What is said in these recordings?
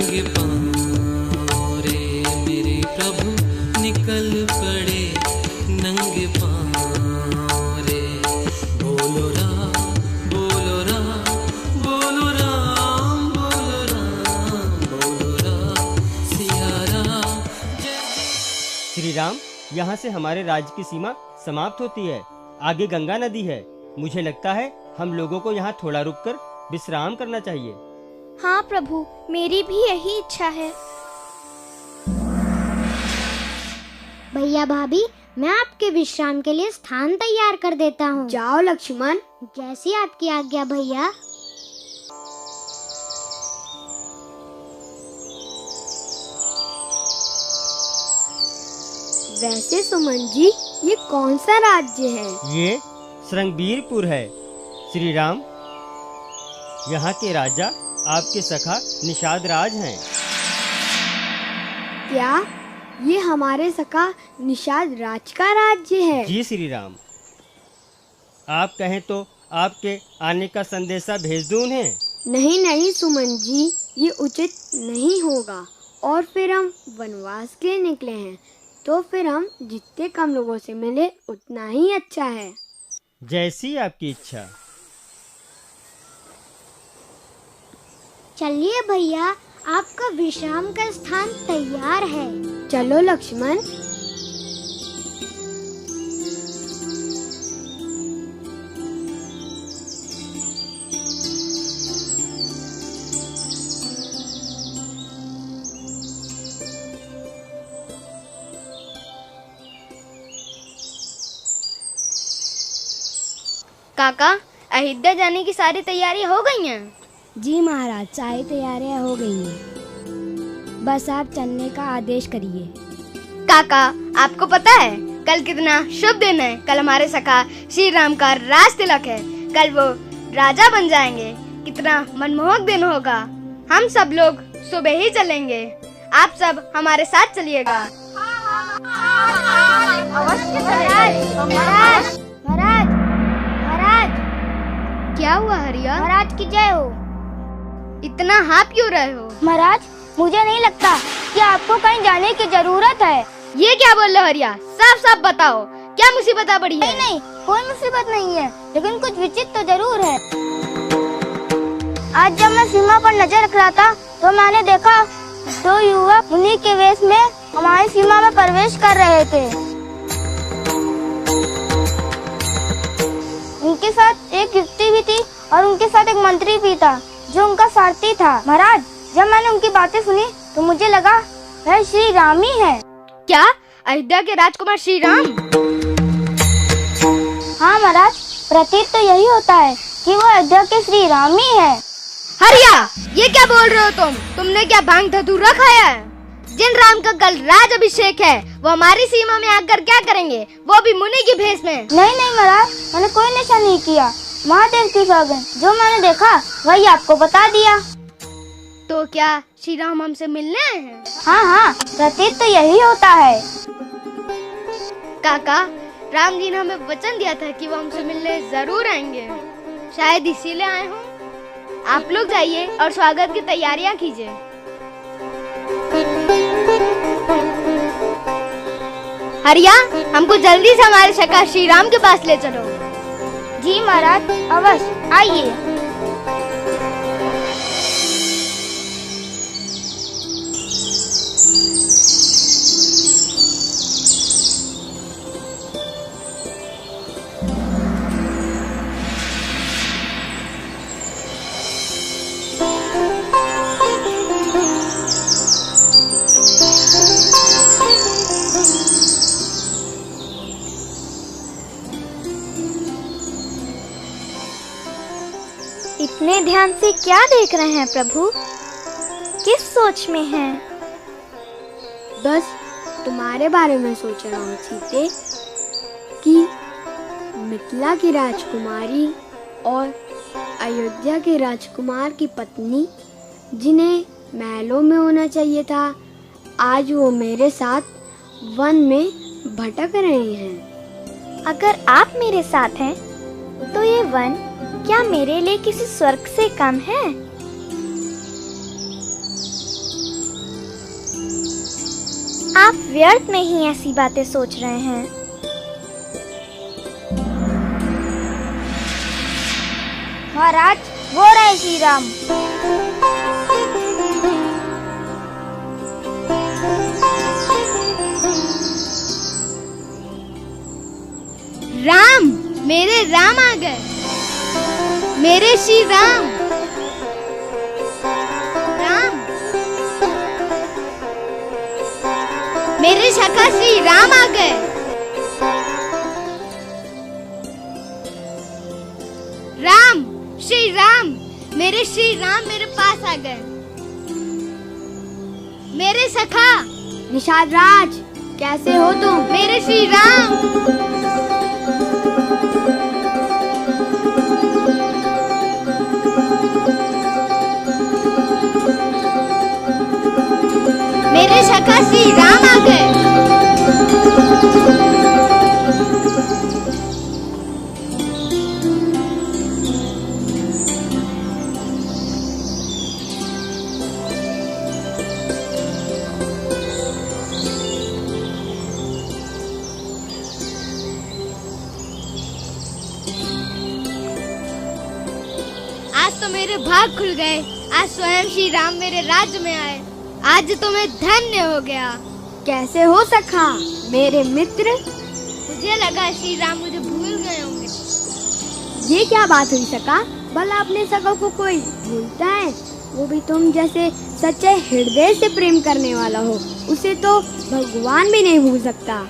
नंगे पाँव रे मेरे प्रभु निकल पड़े नंगे पाँव रे। बोलो राम बोलो राम बोलो राम बोलो राम बोलो राम सिया राम जय। श्री राम, यहाँ से हमारे राज्य की सीमा समाप्त होती है। आगे गंगा नदी है। मुझे लगता है हम लोगों को यहाँ थोड़ा रुककर विश्राम करना चाहिए। हाँ प्रभु, मेरी भी यही इच्छा है। भैया भाभी, मैं आपके विश्राम के लिए स्थान तैयार कर देता हूँ। जाओ लक्ष्मण। जैसी आपकी आज्ञा भैया। वैसे सुमन जी, ये कौन सा राज्य है? ये श्रृंगबीरपुर है। श्री राम, यहाँ के राजा आपके सखा निषाद राज हैं। क्या ये हमारे सखा निषाद राज का राज्य है? जी श्री राम, आप कहें तो आपके आने का संदेशा भेज दूं उन्हें? नहीं नहीं सुमन जी, ये उचित नहीं होगा। और फिर हम वनवास के लिए निकले हैं, तो फिर हम जितने कम लोगों से मिले उतना ही अच्छा है। जैसी आपकी इच्छा। चलिए भैया, आपका विश्राम का स्थान तैयार है। चलो लक्ष्मण। काका, अयोध्या जाने की सारी तैयारियां हो गई हैं? जी महाराज, सारी तैयारियां हो गई हैं। बस आप चलने का आदेश करिए। काका, आपको पता है कल कितना शुभ दिन है? कल हमारे सखा श्री राम का राज तिलक है। कल वो राजा बन जाएंगे। कितना मनमोहक दिन होगा। हम सब लोग सुबह ही चलेंगे। आप सब हमारे साथ चलिएगा। महाराज, महाराज, महाराज। क्या हुआ हरिया? महाराज की जय हो। इतना हाँफ क्यों रहे हो? महाराज, मुझे नहीं लगता कि आपको कहीं जाने की जरूरत है। ये क्या बोल रहे हो हरिया? साफ साफ बताओ, क्या मुसीबत आ पड़ी है? नहीं, कोई मुसीबत नहीं है, लेकिन कुछ विचित्र तो जरूर है। आज जब मैं सीमा पर नजर रख रहा था, तो मैंने देखा दो युवक मुनि के वेश में हमारी सीमा में प्रवेश कर रहे थे। उनके साथ एक युवती भी थी और उनके साथ एक मंत्री भी था, जो उनका सारथी था। महाराज, जब मैंने उनकी बातें सुनी तो मुझे लगा वह श्री राम ही है। क्या अयोध्या के राजकुमार श्री राम? हाँ महाराज, प्रतीत तो यही होता है कि वो अयोध्या के श्री राम ही है। हरिया, ये क्या बोल रहे हो तुम? तुमने क्या भांग धतूरा खाया है? जिन राम का कल राज अभिषेक है, वो हमारी सीमा में आकर क्या करेंगे? वो भी मुनि के भेष में। नहीं महाराज, मैंने कोई नशा नहीं किया। महादेव की सौगंध, जो मैंने देखा वही आपको बता दिया। तो क्या श्री राम हमसे मिलने आए हैं? हाँ, प्रतीत तो यही होता है। काका, राम जी ने हमें वचन दिया था कि वो हमसे मिलने जरूर आएंगे। शायद इसीलिए आए हों। आप लोग जाइए और स्वागत की तैयारियां कीजिए। हरिया, हमको जल्दी से हमारे सखा श्री राम के पास ले चलो। जी महाराज, अवश्य, आइए। इतने ध्यान से क्या देख रहे हैं प्रभु? किस सोच में हैं? बस तुम्हारे बारे में सोच रहा हूँ सीते, कि मिथिला की राजकुमारी और अयोध्या के राजकुमार की पत्नी, जिन्हें महलों में होना चाहिए था, आज वो मेरे साथ वन में भटक रहे हैं। अगर आप मेरे साथ हैं, तो ये वन क्या मेरे लिए किसी स्वर्ग से कम है? आप व्यर्थ में ही ऐसी बातें सोच रहे हैं। महाराज, वो रहे श्री राम। राम, मेरे राम आ गए, मेरे श्री राम। राम, मेरे सखा श्री राम आ गए। राम, श्री राम, मेरे श्री राम मेरे पास आ गए, मेरे सखा। निषाद राज, कैसे हो तुम? मेरे श्री राम। मेरे सखा श्री राम आ गए। आज तो मेरे भाग खुल गए, आज स्वयं श्री राम मेरे राज्य में आए, आज तो मैं धन्य हो गया। कैसे हो सखा, मेरे मित्र? मुझे लगा श्री राम मुझे भूल गए होंगे। ये क्या बात हुई सखा? भला अपने सखा को कोई भूलता है? वो भी तुम जैसे सच्चे हृदय से प्रेम करने वाला हो, उसे तो भगवान भी नहीं भूल सकता।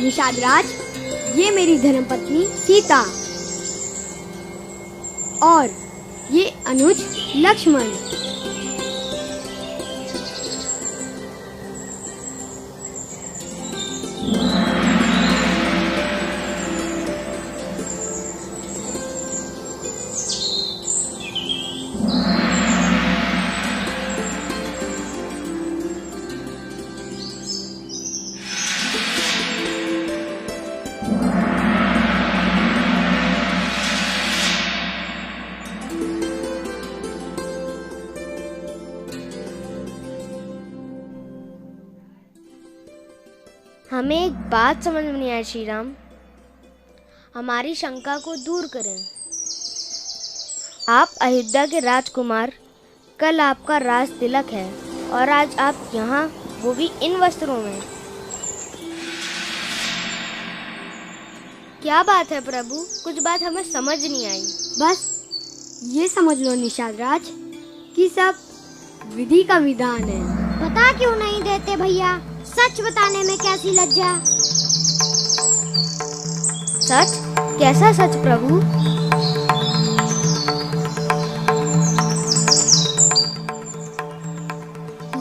निषाद राज, ये मेरी धर्मपत्नी सीता और ये अनुज लक्ष्मण। हमें एक बात समझ में नहीं आई श्री राम, हमारी शंका को दूर करें। आप अयोध्या के राजकुमार, कल आपका राज तिलक है और आज आप यहाँ, वो भी इन वस्त्रों में। क्या बात है प्रभु? कुछ बात हमें समझ नहीं आई। बस ये समझ लो निषाद राज कि सब विधि का विधान है। बता क्यों नहीं देते भैया? सच बताने में कैसी लज्जा। सच? कैसा सच प्रभु?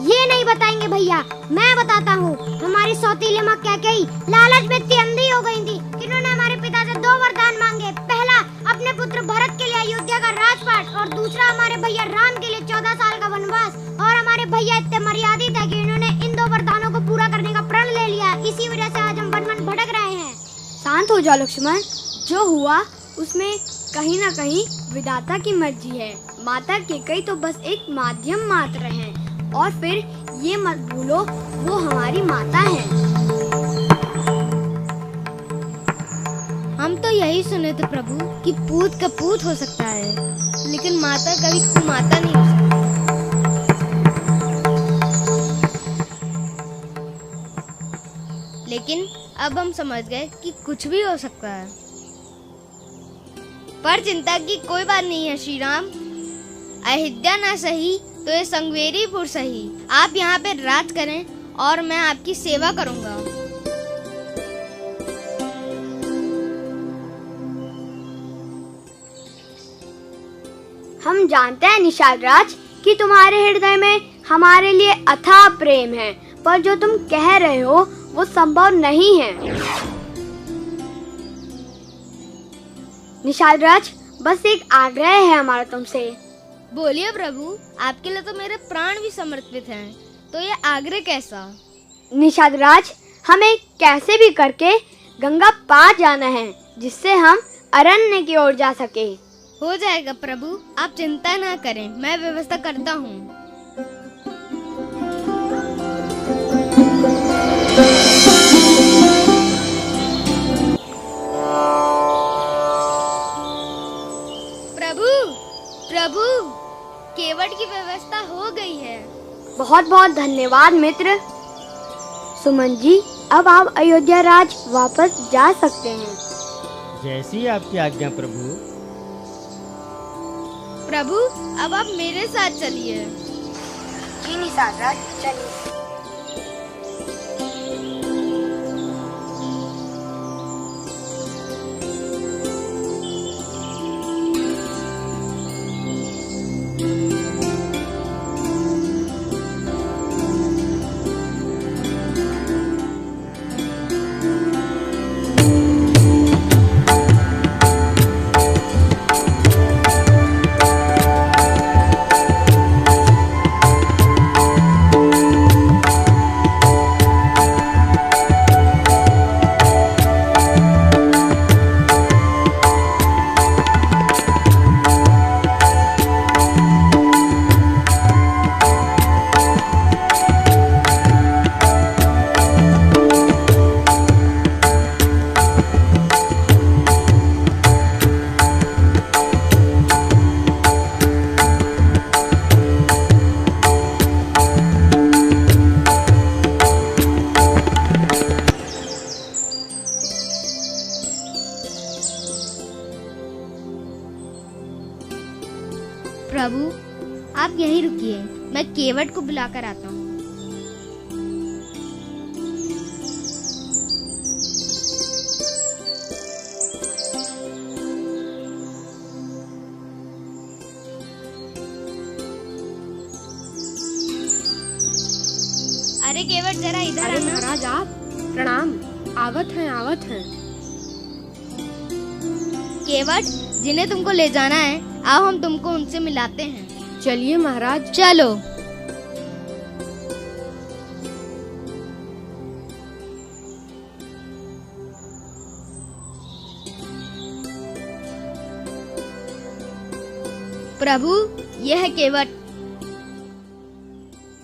ये नहीं बताएंगे भैया, मैं बताता हूँ। हमारी सौतीली माँ कैकेयी लालच में इतनी अंधी हो गई थी कि उन्होंने हमारे पिता से 2 वरदान मांगे। पहला अपने पुत्र भरत के लिए अयोध्या का राजपाट और दूसरा हमारे भैया राम के लिए 14 साल का वनवास। और हमारे भैया इतने मर्यादित है कि इन्होंने इन 2 वरदानों को पूरा करने का प्रण ले लिया। इसी वजह से आज हम वन भटक रहे हैं। शांत हो जाओ लक्ष्मण, जो हुआ उसमें कहीं न कहीं विधाता की मर्जी है। माता कैकेयी तो बस एक माध्यम मात्र हैं, और फिर ये मत भूलो वो हमारी माता है। हम तो यही सुने थे प्रभु कि पूत का पूत हो सकता है, लेकिन माता कभी कुमाता नहीं हो सकती। लेकिन अब हम समझ गए कि कुछ भी हो सकता है। पर चिंता की कोई बात नहीं है श्री राम। अयोध्या ना सही तो ये संगवेरीपुर सही। आप यहाँ पे राज करें और मैं आपकी सेवा करूँगा। हम जानते हैं निषाद राज कि तुम्हारे हृदय में हमारे लिए अथाह प्रेम है, पर जो तुम कह रहे हो वो संभव नहीं है। निषाद राज, बस एक आग्रह है हमारा तुमसे। बोलिए प्रभु, आपके लिए तो मेरे प्राण भी समर्पित हैं, तो ये आग्रह कैसा? निषाद राज, हमें कैसे भी करके गंगा पार जाना है, जिससे हम अरण्य की ओर जा सके। हो जाएगा प्रभु, आप चिंता ना करें, मैं व्यवस्था करता हूँ। प्रभु, प्रभु, केवट की व्यवस्था हो गई है। बहुत बहुत धन्यवाद मित्र। सुमन जी, अब आप अयोध्या राज वापस जा सकते हैं। जैसी आपकी आज्ञा प्रभु। प्रभु, अब आप मेरे साथ चलिए। जी निषाद राज, चलिए। प्रभु, आप यहीं रुकिए, मैं केवट को बुलाकर आता हूँ। अरे केवट, जरा इधर अरे आना। महाराज, आप प्रणाम। आवत हैं, आवत हैं। केवट, जिन्हें तुमको ले जाना है, आओ हम तुमको उनसे मिलाते हैं। चलिए महाराज। चलो। प्रभु, यह है केवट,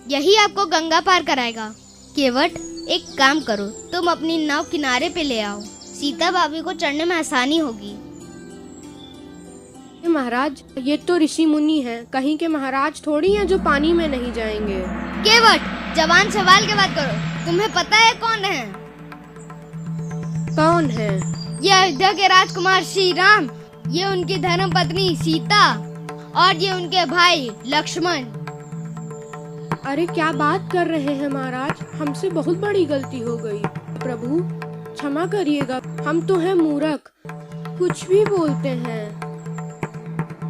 यही आपको गंगा पार कराएगा। केवट, एक काम करो, तुम अपनी नाव किनारे पे ले आओ, सीता भाभी को चढ़ने में आसानी होगी। महाराज, ये तो ऋषि मुनि हैं, कहीं के महाराज थोड़ी हैं जो पानी में नहीं जाएंगे। केवट, जवान सवाल के बात करो, तुम्हें पता है कौन है? कौन है? ये अयोध्या के राजकुमार श्री राम, ये उनकी धर्म पत्नी सीता और ये उनके भाई लक्ष्मण। अरे क्या बात कर रहे हैं महाराज, हमसे बहुत बड़ी गलती हो गई। प्रभु क्षमा करिएगा, हम तो हैं मूर्ख, कुछ भी बोलते हैं।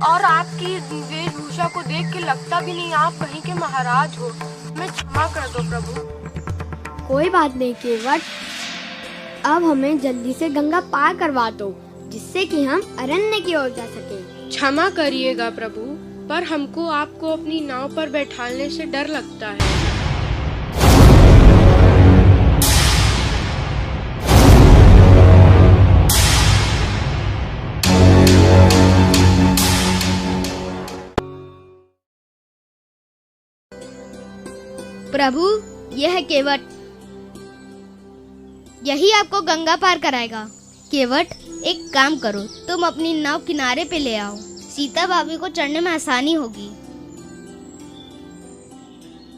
और आपकी वेशभूषा को देख के लगता भी नहीं आप कहीं के महाराज हो। मैं क्षमा कर दो प्रभु। कोई बात नहीं केवट, अब हमें जल्दी से गंगा पार करवा दो, जिससे कि हम अरण्य की ओर जा सके। क्षमा करिएगा प्रभु, पर हमको आपको अपनी नाव पर बैठाने से डर लगता है। प्रभु, यह है केवट, यही आपको गंगा पार कराएगा। केवट, एक काम करो, तुम अपनी नाव किनारे पे ले आओ, सीता भाभी को चढ़ने में आसानी होगी।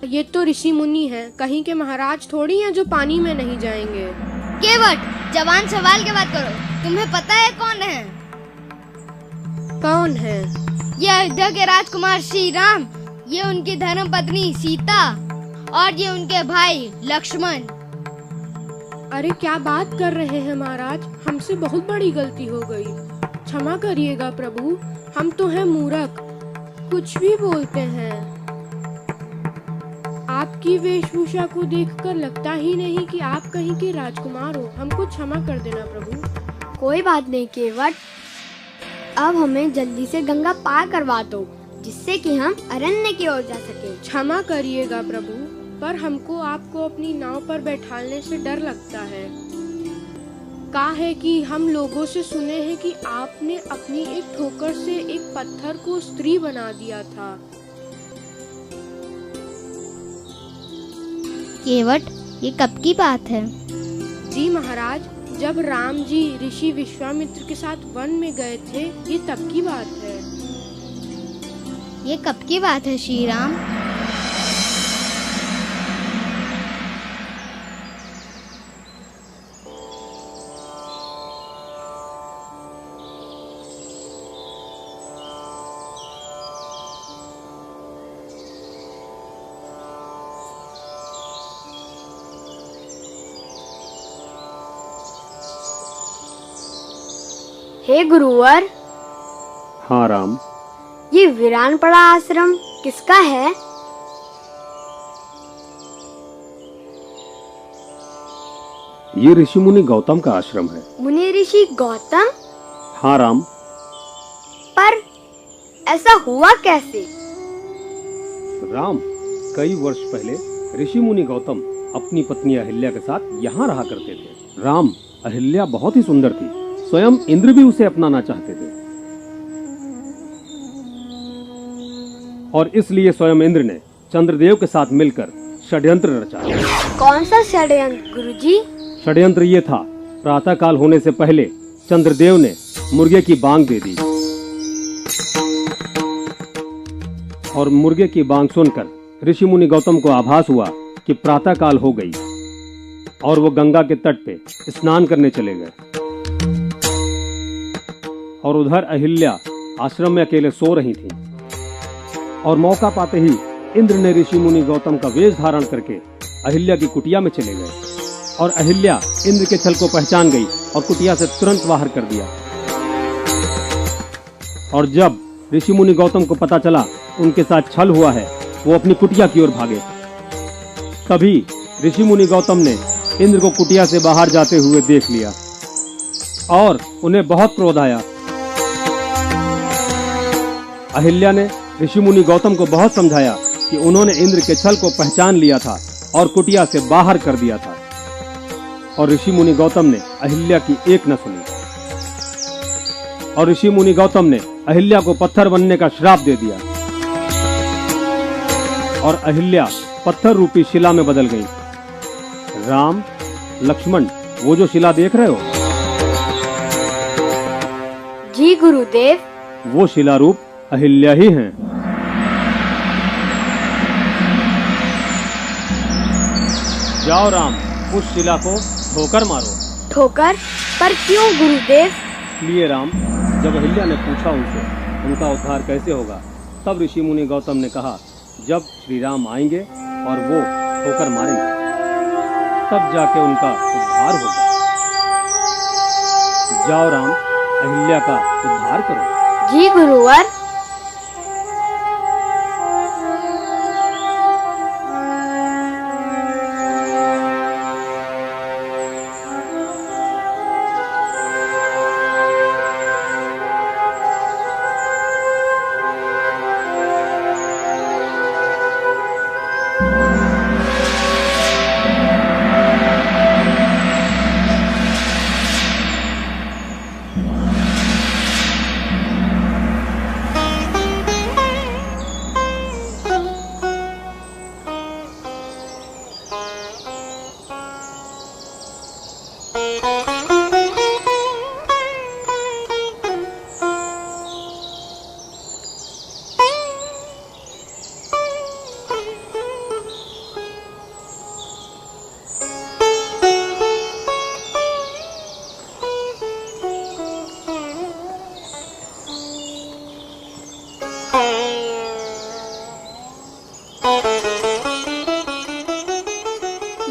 ये तो ऋषि मुनि हैं, कहीं के महाराज थोड़ी हैं जो पानी में नहीं जाएंगे। केवट, जवान सवाल के बात करो, तुम्हें पता है कौन है? कौन है? ये अयोध्या के राजकुमार श्री राम, ये उनकी धर्म पत्नी सीता और ये उनके भाई लक्ष्मण। अरे क्या बात कर रहे हैं महाराज, हमसे बहुत बड़ी गलती हो गई। क्षमा करिएगा प्रभु, हम तो हैं मूर्ख, कुछ भी बोलते हैं। आपकी वेशभूषा को देखकर लगता ही नहीं कि आप कहीं के राजकुमार हो। हमको क्षमा कर देना प्रभु। कोई बात नहीं केवट, अब हमें जल्दी से गंगा पार करवा दो, जिससे कि हम अरण्य की ओर जा सके। क्षमा करिएगा प्रभु, पर हमको आपको अपनी नाव पर बैठाने से डर लगता है। कहा है कि हम लोगों से सुने हैं कि आपने अपनी एक ठोकर से एक पत्थर को स्त्री बना दिया था। केवट, ये कब की बात है? जी महाराज, जब राम जी ऋषि विश्वामित्र के साथ वन में गए थे, ये तब की बात है। ये कब की बात है श्री राम? हे गुरुवर, हाँ राम, ये वीरान पड़ा आश्रम किसका है? ये ऋषि मुनि गौतम का आश्रम है। मुनि ऋषि गौतम? हाँ राम। पर ऐसा हुआ कैसे? राम, कई वर्ष पहले ऋषि मुनि गौतम अपनी पत्नी अहिल्या के साथ यहाँ रहा करते थे। राम, अहिल्या बहुत ही सुंदर थी। स्वयं इंद्र भी उसे अपनाना चाहते थे और इसलिए स्वयं इंद्र ने चंद्रदेव के साथ मिलकर षड्यंत्र रचा। कौन सा षड्यंत्र गुरुजी? षड्यंत्र ये था, प्रातः काल होने से पहले चंद्रदेव ने मुर्गे की बांग दे दी और मुर्गे की बांग सुनकर ऋषि मुनि गौतम को आभास हुआ कि प्रातः काल हो गई और वो गंगा के तट पे स्नान करने चले गए। और उधर अहिल्या आश्रम में अकेले सो रही थी और मौका पाते ही इंद्र ने ऋषि मुनि गौतम का वेश धारण करके अहिल्या की कुटिया में चले गए और अहिल्या इंद्र के छल को पहचान गई और कुटिया से तुरंत बाहर कर दिया। और जब ऋषि मुनि गौतम को पता चला उनके साथ छल हुआ है, वो अपनी कुटिया की ओर भागे। तभी ऋषि मुनि गौतम ने इंद्र को कुटिया से बाहर जाते हुए देख लिया और उन्हें बहुत क्रोध आया। अहिल्या ने ऋषि मुनि गौतम को बहुत समझाया कि उन्होंने इंद्र के छल को पहचान लिया था और कुटिया से बाहर कर दिया था, और ऋषि मुनि गौतम ने अहिल्या की एक न सुनी और ऋषि मुनि गौतम ने अहिल्या को पत्थर बनने का श्राप दे दिया और अहिल्या पत्थर रूपी शिला में बदल गई। राम, लक्ष्मण, वो जो शिला देख रहे हो, जी गुरुदेव, वो शिला रूप अहिल्या ही हैं। जाओ राम, उस शिला को ठोकर मारो। ठोकर? पर क्यों गुरुदेव? इसलिए राम, जब अहिल्या ने पूछा उनसे उनका उद्धार कैसे होगा, तब ऋषि मुनि गौतम ने कहा, जब श्री राम आएंगे और वो ठोकर मारेंगे, तब जाके उनका उद्धार होगा। जाओ राम, अहिल्या का उद्धार करो। जी गुरुवर।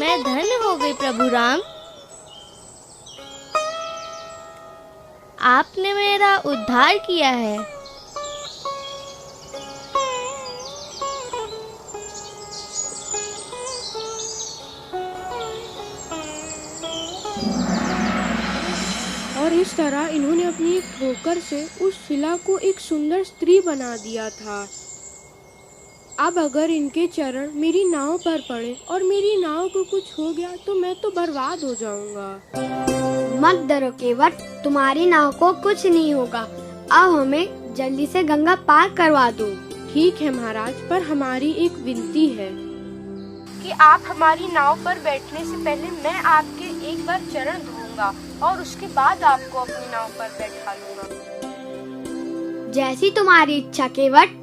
मैं धन्य हो गई प्रभु राम, आपने मेरा उद्धार किया है। और इस तरह इन्होंने अपनी एक ठोकर से उस शिला को एक सुंदर स्त्री बना दिया था। अब अगर इनके चरण मेरी नाव पर पड़े और मेरी नाव को कुछ हो गया तो मैं तो बर्बाद हो जाऊंगा। मत डरो केवट, तुम्हारी नाव को कुछ नहीं होगा। अब हमें जल्दी से गंगा पार करवा दो। ठीक है महाराज, पर हमारी एक विनती है कि आप हमारी नाव पर बैठने से पहले मैं आपके एक बार चरण धोऊंगा और उसके बाद आपको अपनी नाव पर बैठा लूंगा। जैसी तुम्हारी इच्छा केवट।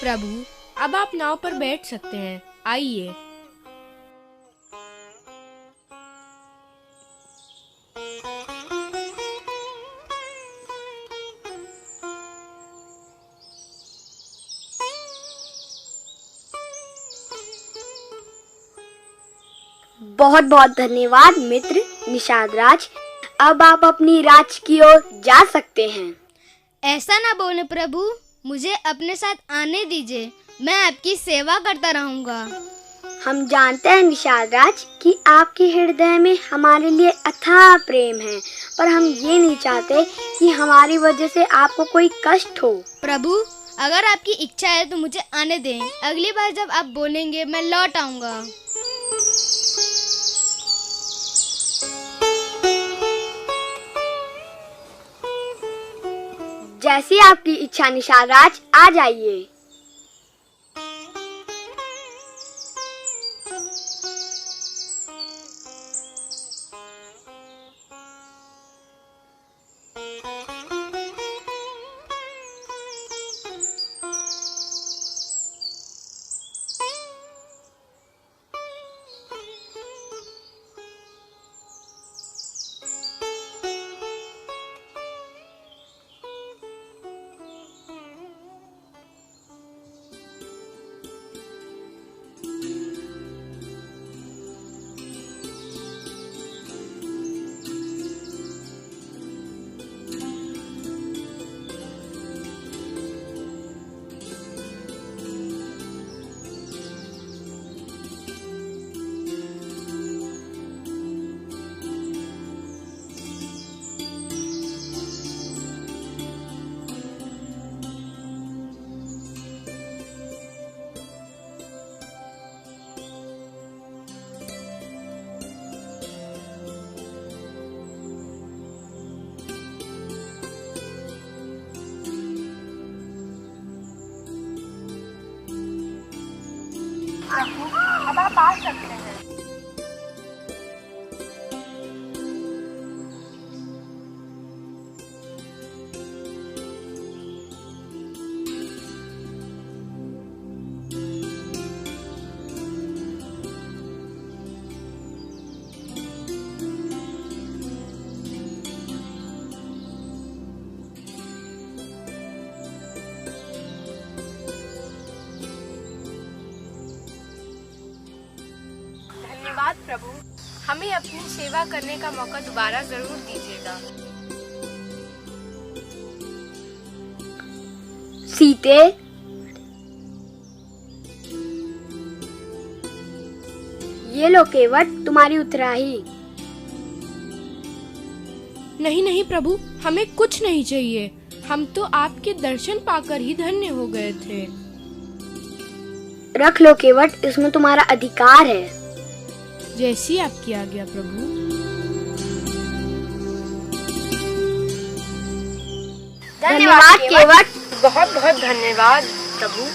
प्रभु, अब आप नाव पर बैठ सकते हैं, आइए। बहुत बहुत धन्यवाद मित्र निषाद राज। अब आप अपनी राज की ओर जा सकते हैं। ऐसा ना बोले प्रभु, मुझे अपने साथ आने दीजिए, मैं आपकी सेवा करता रहूंगा। हम जानते हैं निषाद राज कि आपके हृदय में हमारे लिए अथाह प्रेम है, पर हम ये नहीं चाहते कि हमारी वजह से आपको कोई कष्ट हो। प्रभु, अगर आपकी इच्छा है तो मुझे आने दें, अगली बार जब आप बोलेंगे मैं लौट आऊंगा। जैसी आपकी इच्छा निषाद राज, आ जाइए। अब आप आ सकते हैं। धन्यवाद प्रभु, हमें अपनी सेवा करने का मौका दोबारा जरूर दीजिएगा। सीते, ये लो केवट तुम्हारी उतराही। नहीं नहीं प्रभु, हमें कुछ नहीं चाहिए। हम तो आपके दर्शन पाकर ही धन्य हो गए थे। रख लो केवट, इसमें तुम्हारा अधिकार है। जैसी आपकी आज्ञा प्रभु। धन्यवाद केवट। बहुत बहुत धन्यवाद प्रभु।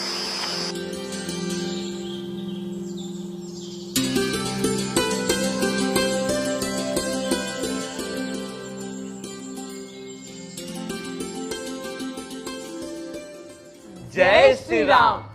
जय श्री राम।